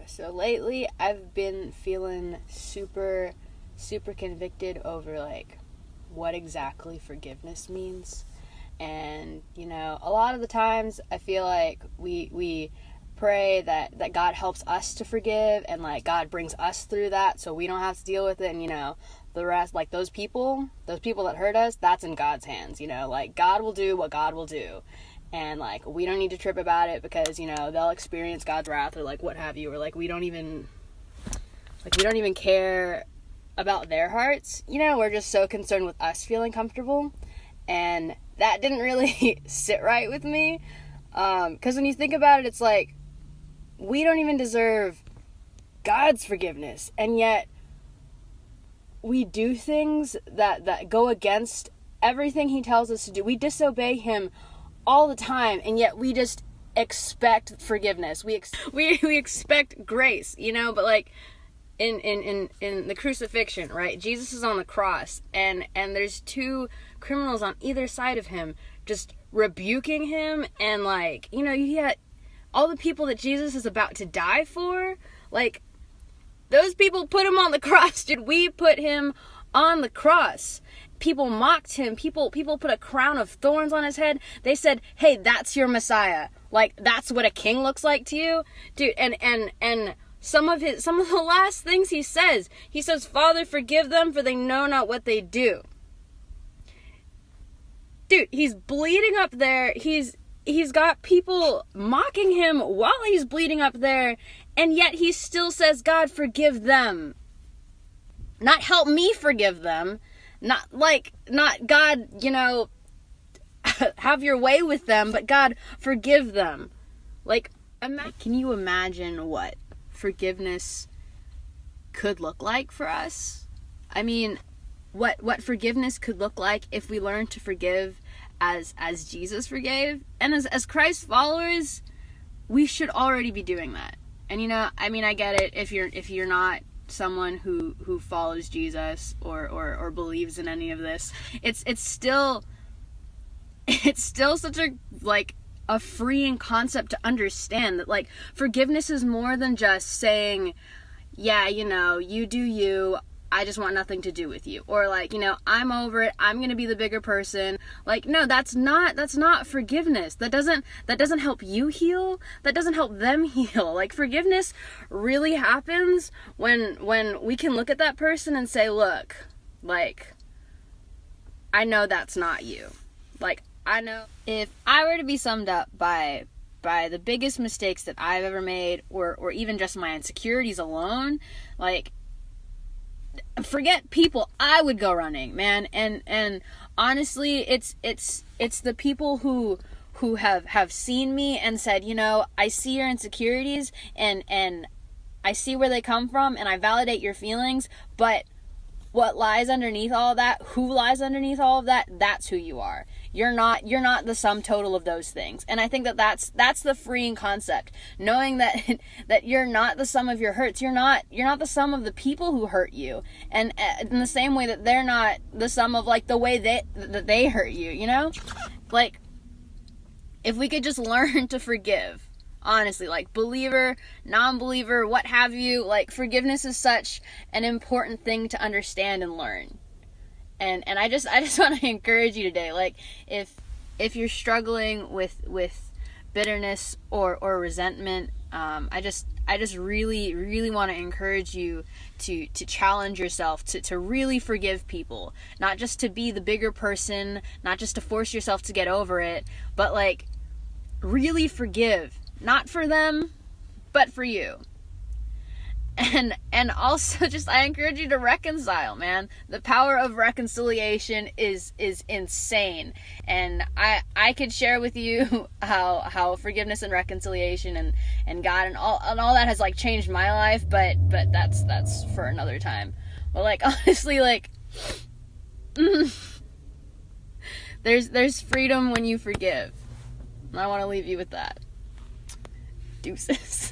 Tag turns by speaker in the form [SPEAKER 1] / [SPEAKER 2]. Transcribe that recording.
[SPEAKER 1] So lately I've been feeling super convicted over like what exactly forgiveness means. And a lot of the times I feel like we pray that God helps us to forgive, and like God brings us through that so we don't have to deal with it. And the rest, like those people that hurt us, that's in God's hands. Like God will do what God will do. And, like, we don't need to trip about it because, they'll experience God's wrath or, like, what have you. Or, like, we don't even care about their hearts. We're just so concerned with us feeling comfortable. And that didn't really sit right with me. Because when you think about it, it's like, we don't even deserve God's forgiveness. And yet, we do things that go against everything He tells us to do. We disobey Him all the time, and yet we just expect forgiveness. We expect grace, but like in the crucifixion, right? Jesus is on the cross, and there's two criminals on either side of Him just rebuking Him, and like, you got all the people that Jesus is about to die for. Like, those people put Him on the cross. Did we put Him on the cross? People mocked Him. People put a crown of thorns on His head. They said, "Hey, that's your Messiah. Like, that's what a king looks like to you?" Dude, and some of the last things He says, "Father, forgive them, for they know not what they do." Dude, He's bleeding up there. He's got people mocking Him while He's bleeding up there, and yet He still says, "God, forgive them." Not help me forgive them. Not God, have your way with them, but God, forgive them. Like, can you imagine what forgiveness could look like for us? I mean, what forgiveness could look like if we learned to forgive as Jesus forgave. And as Christ followers, we should already be doing that. And I get it if you're not someone who follows Jesus or believes in any of this. It's still such a freeing concept to understand that, like, forgiveness is more than just saying, yeah, you do you, I just want nothing to do with you. Or like, I'm over it, I'm gonna be the bigger person. Like, no, that's not forgiveness. That doesn't help you heal. That doesn't help them heal. Like, forgiveness really happens when we can look at that person and say, look, like, I know that's not you. Like, I know if I were to be summed up by the biggest mistakes that I've ever made, or even just my insecurities alone, like, forget people, I would go running, man. And honestly, it's the people who have seen me and said, I see your insecurities and I see where they come from, and I validate your feelings, but what lies underneath all of that, who lies underneath all of that, that's who you are. You're not the sum total of those things. And I think that's the freeing concept. Knowing that you're not the sum of your hurts. You're not the sum of the people who hurt you. And in the same way that they're not the sum of, like, the way that they hurt you, Like, if we could just learn to forgive, honestly, like, believer, non-believer, what have you, like, forgiveness is such an important thing to understand and learn. And I just want to encourage you today, like, if you're struggling with bitterness or resentment, I just really want to encourage you to challenge yourself to really forgive people, not just to be the bigger person, not just to force yourself to get over it, but, like, really forgive. Not for them, but for you. And also, just, I encourage you to reconcile, man. The power of reconciliation is insane. And I could share with you how forgiveness and reconciliation and God and all that has, like, changed my life, but that's for another time. But, like, honestly, like, there's freedom when you forgive. And I want to leave you with that. Deuces.